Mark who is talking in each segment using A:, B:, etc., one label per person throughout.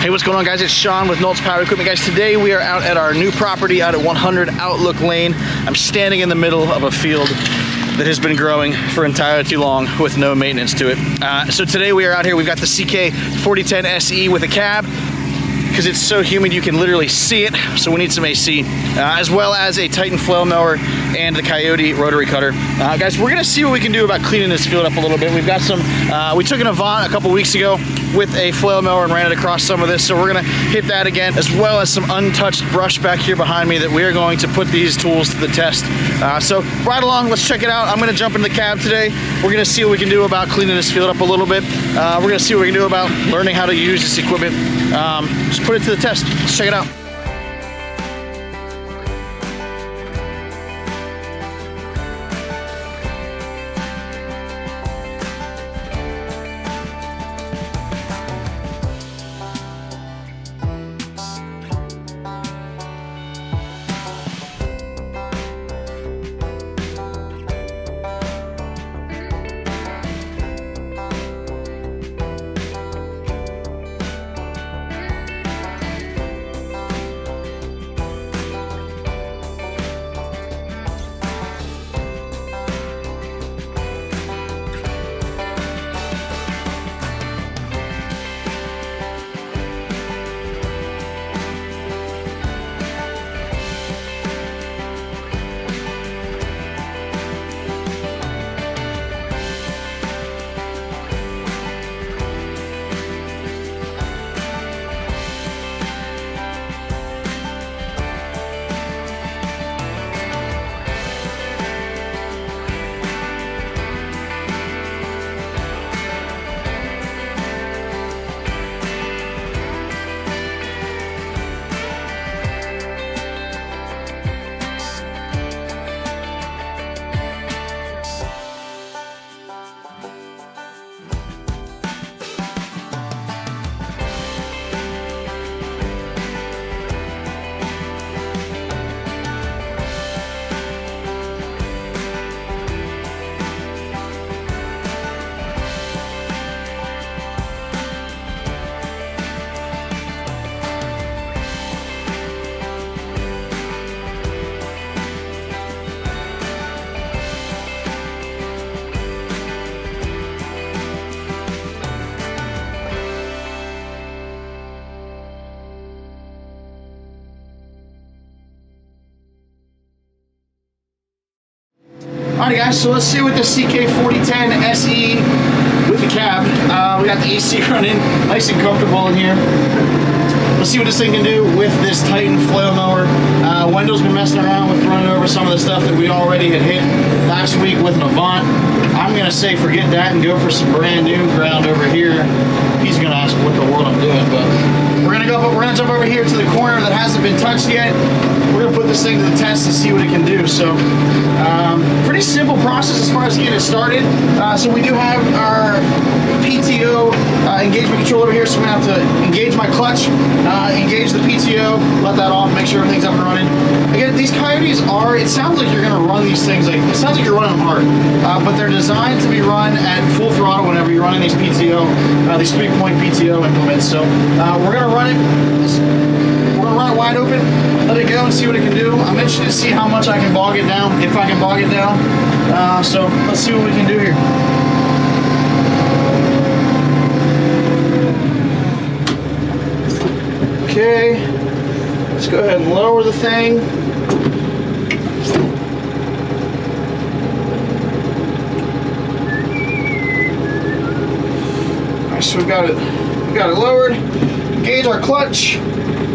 A: Hey, what's going on, guys? It's Sean with Nolt's Power Equipment. Guys, today we are out at our new property out at 100 Outlook Lane. I'm standing in the middle of a field that has been growing for entirely too long with no maintenance to it. So today we are out here. We've got the CK 4010 SE with a cab. Because it's so humid, you can literally see it, so we need some AC, as well as a Titan Flail Mower and the Coyote Rotary Cutter. Guys, we're gonna see what we can do about cleaning this field up a little bit. We've got some, we took an Avant a couple weeks ago with a Flail Mower and ran it across some of this, so we're gonna hit that again, as well as some untouched brush back here behind me that we are going to put these tools to the test. So right along, let's check it out. I'm gonna jump in the cab today. We're gonna see what we can do about cleaning this field up a little bit. We're gonna see what we can do about learning how to use this equipment. Just put it to the test. Let's check it out. Alright guys, so let's see with the CK 4010 SE with the cab. We got the AC running nice and comfortable in here. Let's see what this thing can do with this Titan Flail Mower. Wendell's been messing around with running over some of the stuff that we already had hit last week with an Avant. I'm gonna say forget that and go for some brand new ground over here. He's gonna ask what the world I'm doing, but we're gonna jump over here to the corner that hasn't been touched yet. We're gonna put this thing to the test and see what it can do. So, pretty simple process as far as getting it started. So we do have our PTO engagement control over here, so I'm gonna have to engage my clutch, engage the PTO, let that off, make sure everything's up and running. Again, these Coyotes are, it sounds like you're gonna run these things, like, it sounds like you're running them hard, but they're designed to be run at full throttle whenever you're running these PTO, these 3-point PTO implements. So we're gonna run it. We're gonna run it wide open, let it go and see what it can do. I'm interested to see how much I can bog it down, if I can bog it down. So let's see what we can do here. Okay, let's go ahead and lower the thing. All right, so we've got it lowered. Engage our clutch.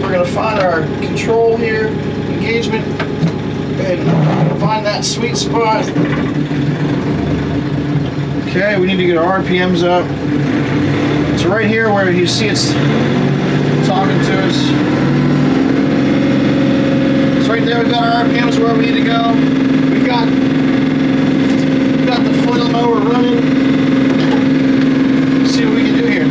A: We're gonna find our control here, engagement. Go ahead and find that sweet spot. Okay, we need to get our RPMs up. So right here where you see it's talking to us. So right there we've got our RPMs where we need to go. We've got the Flail Mower running. Let's see what we can do here.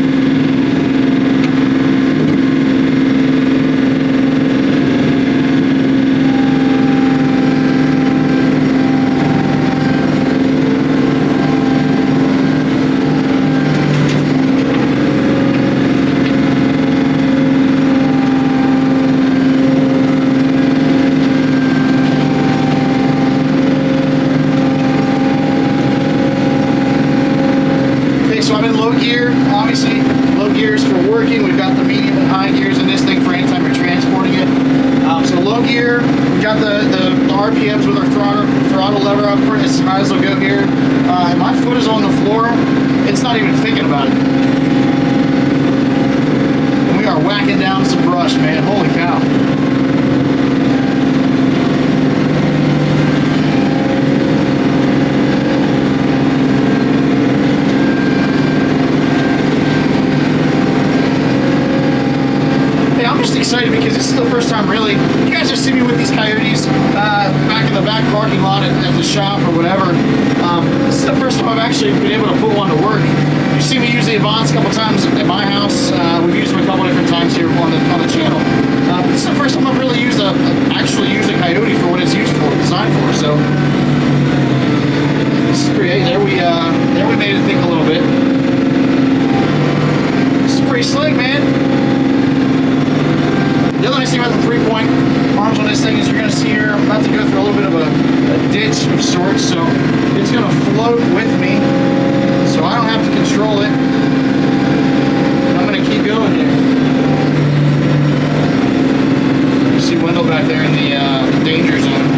A: We've got the medium and high gears in this thing for any time you're transporting it. So low gear, we got the RPMs with our throttle lever up pretty as high as they'll go here. And my foot is on the floor. It's not even thinking about it. And we are whacking down some brush, man. Holy cow. Excited because this is the first time really, you guys have seen me with these Coyotes back in the back parking lot at the shop or whatever. This is the first time I've actually been able to put one to work. You see me use the Avance a couple times at my house. We've used them a couple different times here on the channel. This is the first time I've really actually used a Coyote for what it's used for, designed for. So this is pretty. Hey, there we made it think a little bit. This is pretty slick, man. The other nice thing about the 3-point arms on this thing is you're going to see here, I'm about to go through a little bit of a ditch of sorts, so it's going to float with me, so I don't have to control it. I'm going to keep going here. You see Wendell back there in the danger zone.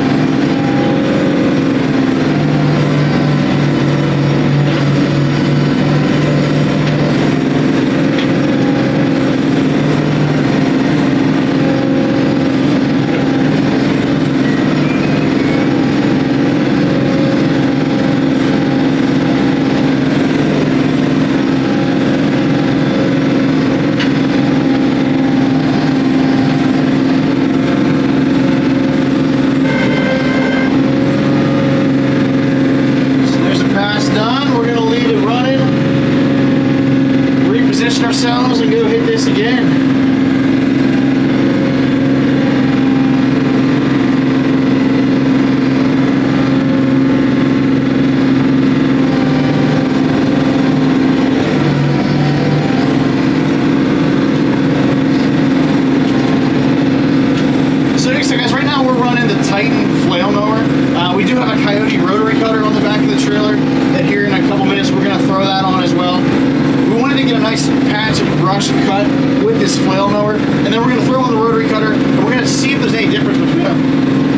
A: Ourselves and go hit this again. So next guys, right now we're running the Titan Flail Mower. We do have a Coyote Rotary Cutter on the back of the trailer that here in a couple minutes we're going to throw that on as well. We wanted to get a nice patch of brush cut with this flail mower, and then we're going to throw on the rotary cutter, and we're going to see if there's any difference between them.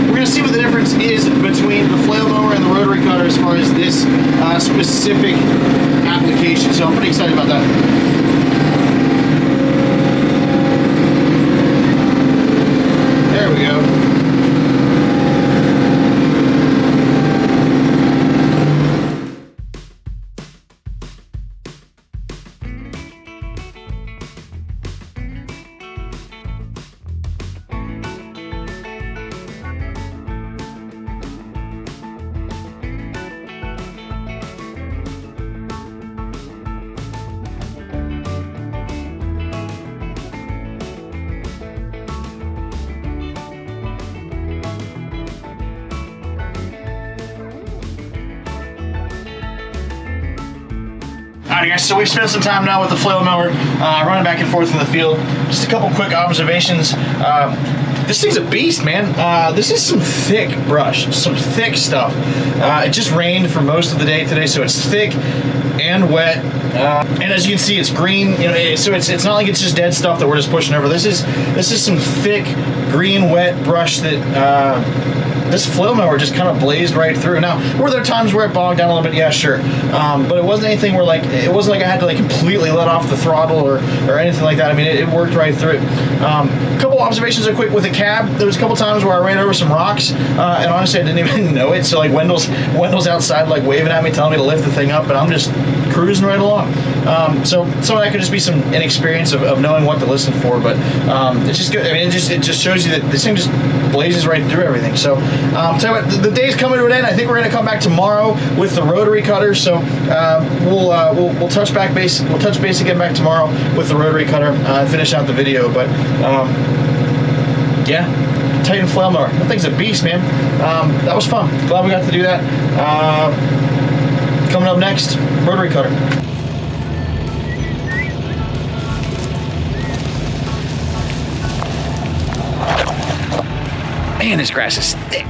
A: We're going to see what the difference is between the flail mower and the rotary cutter as far as this specific application. So I'm pretty excited about that. There we go. Alright guys, so we've spent some time now with the flail mower, running back and forth in the field. Just a couple quick observations. This thing's a beast, man. This is some thick brush, some thick stuff. It just rained for most of the day today, so it's thick and wet. And as you can see, it's green. You know, so it's not like it's just dead stuff that we're just pushing over. This is some thick, green, wet brush that this flail mower just kind of blazed right through. Now, were there times where it bogged down a little bit? Yeah, sure. But it wasn't anything where it wasn't like I had to completely let off the throttle or anything like that. I mean, it worked right through it. A couple observations real quick with the cab. There was a couple times where I ran over some rocks, and honestly, I didn't even know it. So Wendell's outside waving at me, telling me to lift the thing up, and I'm just cruising right along. So some of that could just be some inexperience of knowing what to listen for, but it's just good. I mean, it just shows you that this thing just blazes right through everything. So tell you what, the day's coming to an end. I think we're going to come back tomorrow with the rotary cutter. So we'll touch base again back tomorrow with the rotary cutter and finish out the video. But yeah, Titan Flail Mower. That thing's a beast, man. That was fun. Glad we got to do that. Coming up next, rotary cutter. Man, this grass is thick.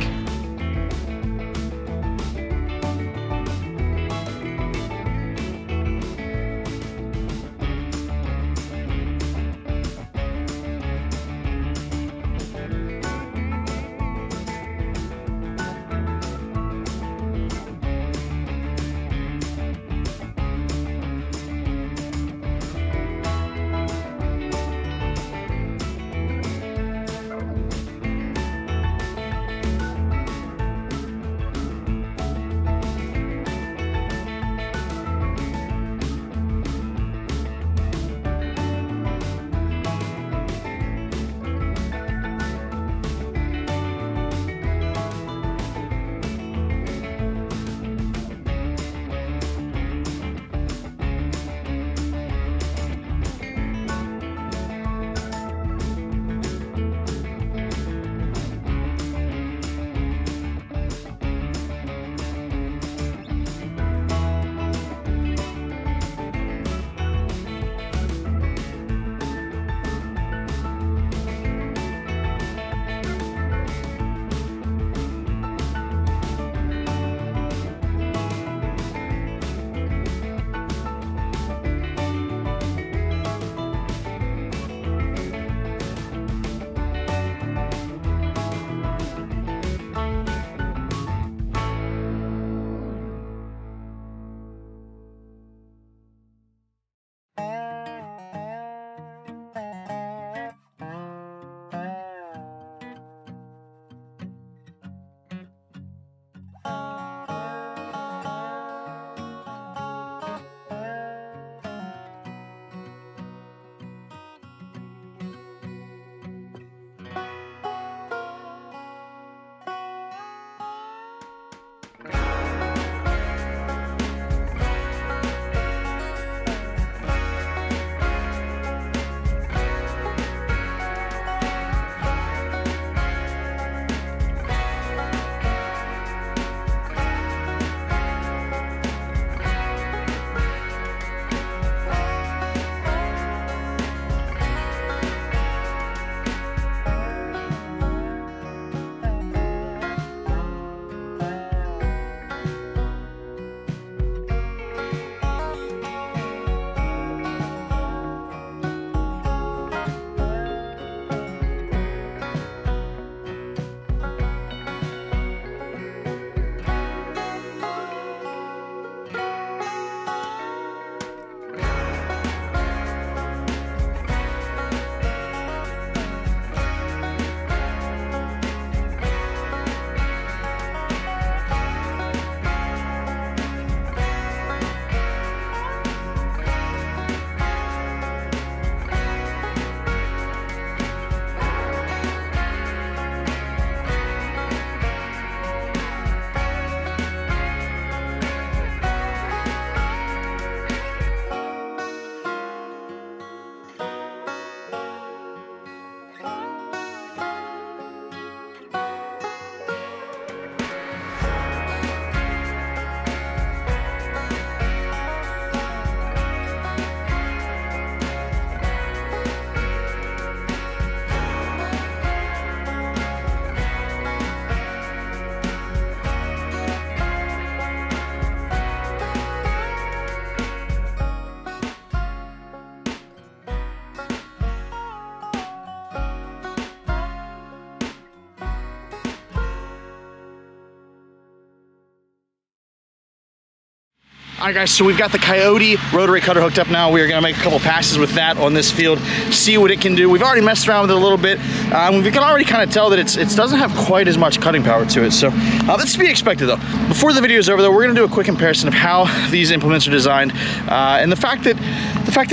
A: All right, guys, so we've got the Coyote rotary cutter hooked up now. We are gonna make a couple passes with that on this field, see what it can do. We've already messed around with it a little bit. We can already kind of tell that it doesn't have quite as much cutting power to it. So that's to be expected though. Before the video is over though, we're gonna do a quick comparison of how these implements are designed and the fact that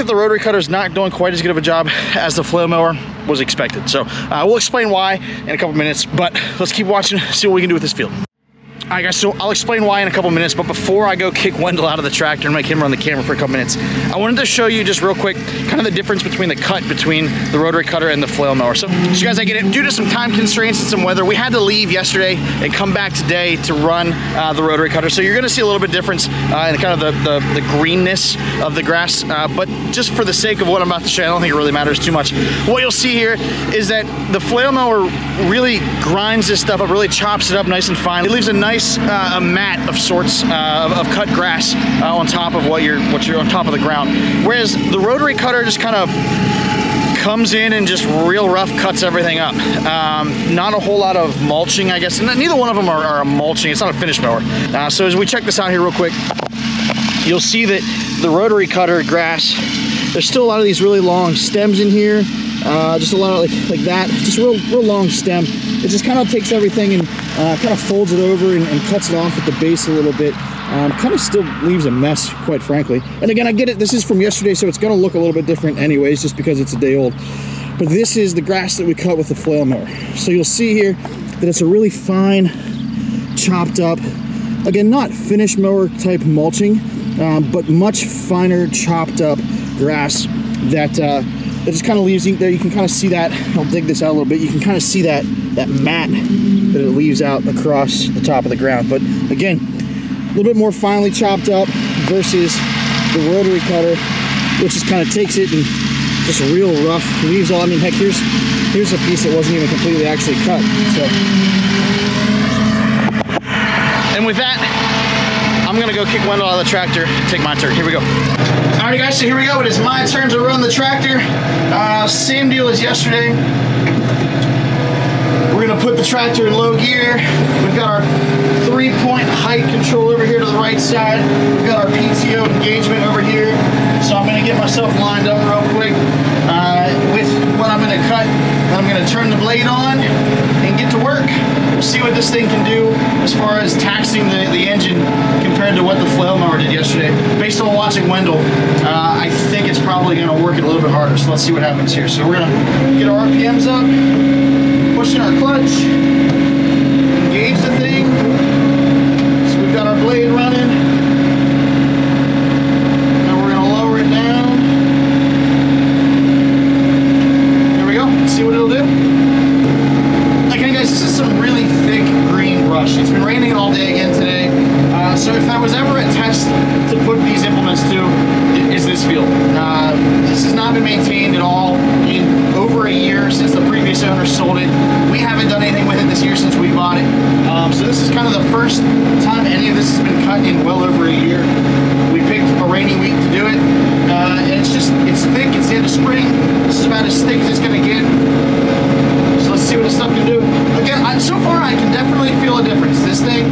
A: the rotary cutter is not doing quite as good of a job as the flail mower was expected. So we'll explain why in a couple minutes, but let's keep watching, see what we can do with this field. All right, guys, so I'll explain why in a couple minutes, but before I go kick Wendell out of the tractor and make him run the camera for a couple minutes, I wanted to show you just real quick kind of the difference between the cut between the rotary cutter and the flail mower. So guys, I get it, due to some time constraints and some weather, we had to leave yesterday and come back today to run the rotary cutter. So you're gonna see a little bit difference in kind of the greenness of the grass, but just for the sake of what I'm about to show you, I don't think it really matters too much. What you'll see here is that the flail mower really grinds this stuff up, really chops it up nice and fine. It leaves a nice a mat of sorts of cut grass on top of what you're on top of the ground, whereas the rotary cutter just kind of comes in and just real rough cuts everything up. Not a whole lot of mulching, I guess, and neither one of them are a mulching. It's not a finish mower. So as we check this out here real quick, you'll see that the rotary cutter grass, there's still a lot of these really long stems in here. Just a lot of like that, just real long stem. It just kind of takes everything and kind of folds it over and cuts it off at the base a little bit. Kind of still leaves a mess, quite frankly. And again, I get it, this is from yesterday, so it's gonna look a little bit different anyways, just because it's a day old. But this is the grass that we cut with the flail mower. So you'll see here that it's a really fine, chopped up, again, not finish mower type mulching, but much finer chopped up grass that it just kind of leaves you there. You can kind of see that. I'll dig this out a little bit. You can kind of see that mat that it leaves out across the top of the ground. But again, a little bit more finely chopped up versus the rotary cutter, which just kind of takes it and just real rough leaves all. I mean, heck, here's a piece that wasn't even completely actually cut. So, and with that, I'm gonna go kick Wendell out of the tractor, take my turn. Here we go. All right, guys, so here we go. It is my turn to run the tractor. Same deal as yesterday. We're gonna put the tractor in low gear. We've got our 3-point height control over here to the right side. We've got our PTO engagement over here. So I'm gonna get myself lined up real quick with what I'm gonna cut. I'm gonna turn the blade on and get to work. We'll see what this thing can do as far as taxing the engine compared to what the flail mower did yesterday. Based on watching Wendell, I think it's probably gonna work it a little bit harder. So let's see what happens here. So we're gonna get our RPMs up, pushing our clutch, engage the thing. So we've got our blade running. Now we're gonna lower it down. There we go, let's see what it'll do. Again, guys, this is some really thick green brush. It's been raining all day again today. So if there was ever a test to put these implements to, it is this field. This has not been maintained at all in over a year since the previous owner sold it. We haven't done anything with it this year since we bought it. So this is kind of the first time any of this has been cut in well over a year. We picked a rainy week to do it. And it's thick, it's the end of spring. This is about as thick as it's gonna get. So let's see what this stuff can do. Again, so far I can definitely feel a difference. This thing,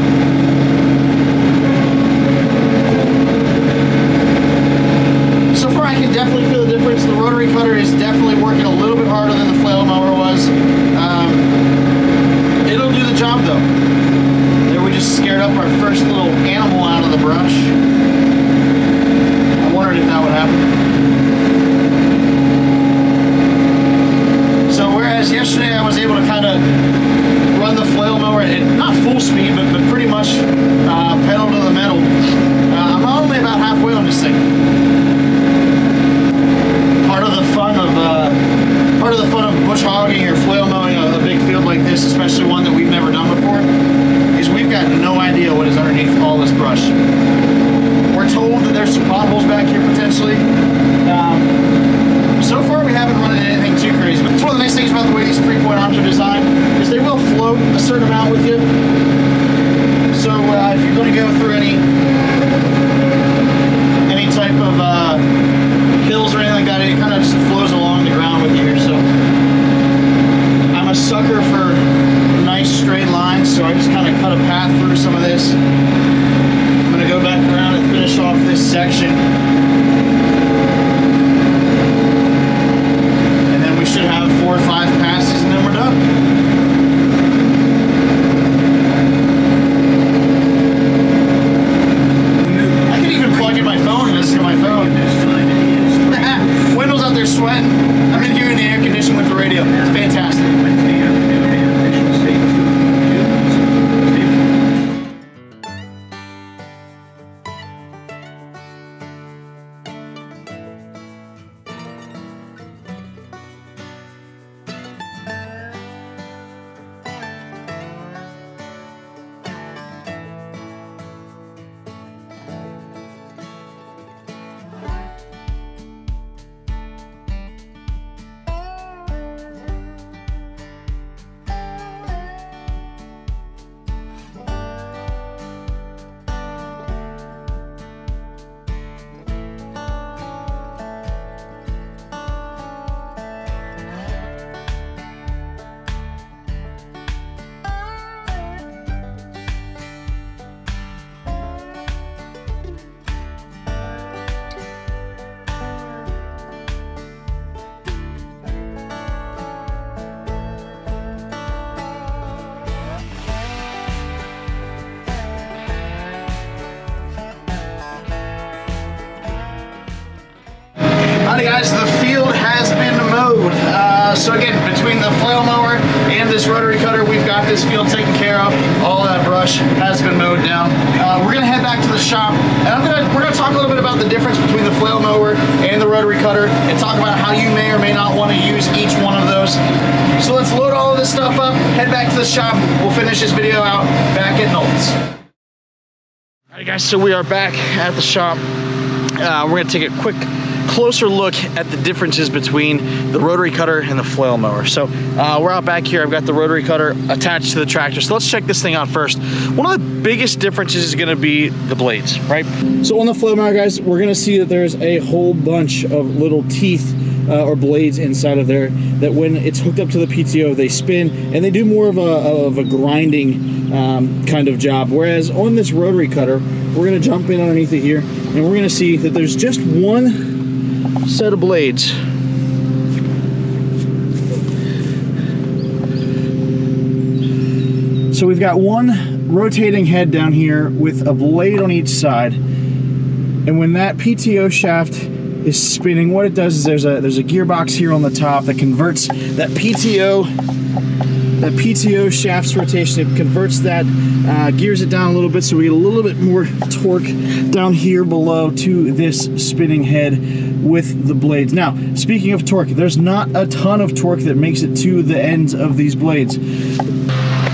A: so far I can definitely feel the difference. The rotary cutter is definitely working a little bit harder than the flail mower was. It'll do the job though. There we just scared up our first little animal out of the brush. I wondered if that would happen. So whereas yesterday I was able to kind of run the flail mower at not full speed, but pretty much pedal to the metal, I'm only about halfway on this thing. Part of the fun of bush hogging or flail mowing a big field like this, especially one that we've never done before, is we've got no idea what is underneath all this brush. We're told that there's some potholes back here potentially. So far we haven't run into anything too crazy, but it's one of the nice things about the way these 3-point arms are designed is they will float a certain amount with you. So if you're going to go through any type of hills or anything like that, it kind of just flows along the ground with you here. So I'm a sucker for nice straight lines, so I just kind of cut a path through some of this. I'm going to go back around and finish off this guys, the field has been mowed. So again, between the flail mower and this rotary cutter, we've got this field taken care of. All that brush has been mowed down. We're gonna head back to the shop, and we're gonna talk a little bit about the difference between the flail mower and the rotary cutter, and talk about how you may or may not want to use each one of those. So let's load all of this stuff up, head back to the shop. We'll finish this video out back at Knowles. All right, guys, so we are back at the shop. We're gonna take a quick closer look at the differences between the rotary cutter and the flail mower. So we're out back here. I've got the rotary cutter attached to the tractor. So let's check this thing out first. One of the biggest differences is going to be the blades, right? So on the flail mower, guys, we're going to see that there's a whole bunch of little teeth or blades inside of there that when it's hooked up to the PTO, they spin and they do more of a grinding kind of job. Whereas on this rotary cutter, we're going to jump in underneath it here and we're going to see that there's just one set of blades. So we've got one rotating head down here with a blade on each side, and when that PTO shaft is spinning, what it does is there's a gearbox here on the top that converts that PTO shaft's rotation. It converts that, gears it down a little bit so we get a little bit more torque down here below to this spinning head with the blades. Now, speaking of torque, there's not a ton of torque that makes it to the ends of these blades.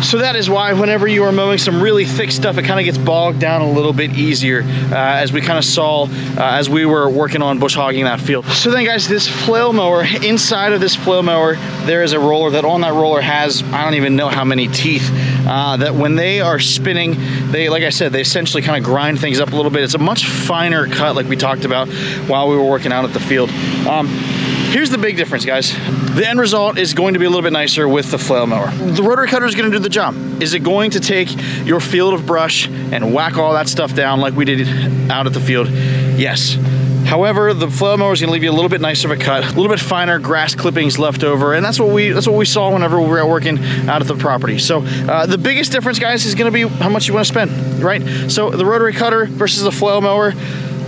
A: So that is why whenever you are mowing some really thick stuff, it kind of gets bogged down a little bit easier, as we kind of saw as we were working on bush hogging that field. So then, guys, this flail mower, inside of this flail mower, there is a roller that on that roller has, I don't even know how many teeth, that when they are spinning, they, like I said, they essentially kind of grind things up a little bit. It's a much finer cut, like we talked about while we were working out at the field. Here's the big difference, guys. The end result is going to be a little bit nicer with the flail mower. The rotary cutter is going to do the job. Is it going to take your field of brush and whack all that stuff down like we did out at the field? Yes. However, the flail mower is going to leave you a little bit nicer of a cut, a little bit finer grass clippings left over, and that's what we saw whenever we were out working out at the property. So the biggest difference, guys, is going to be how much you want to spend, right? So the rotary cutter versus the flail mower.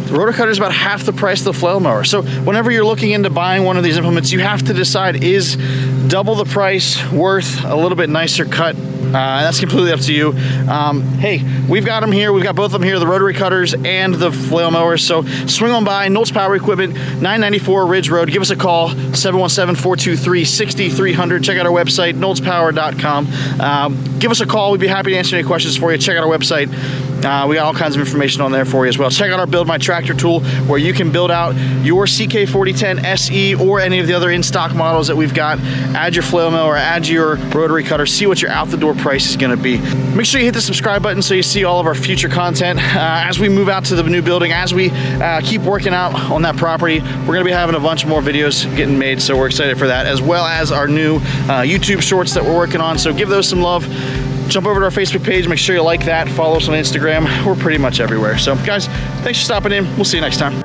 A: The rotary cutter is about half the price of the flail mower. So whenever you're looking into buying one of these implements, you have to decide, is double the price worth a little bit nicer cut? That's completely up to you. Hey, we've got them here. We've got both of them here, the rotary cutters and the flail mowers. So swing on by, Knowles Power Equipment, 994 Ridge Road. Give us a call, 717-423-6300. Check out our website, knowlespower.com. Give us a call. We'd be happy to answer any questions for you. Check out our website. We got all kinds of information on there for you as well. Check out our Build My Tractor tool, where you can build out your CK4010 SE or any of the other in-stock models that we've got. Add your flail mower, add your rotary cutter, see what your out-the-door price is going to be. Make sure you hit the subscribe button so you see all of our future content. As we move out to the new building, as we keep working out on that property, we're going to be having a bunch more videos getting made, so we're excited for that, as well as our new YouTube shorts that we're working on. So give those some love. Jump over to our Facebook page, make sure you like that, follow us on Instagram. We're pretty much everywhere. So guys, thanks for stopping in. We'll see you next time.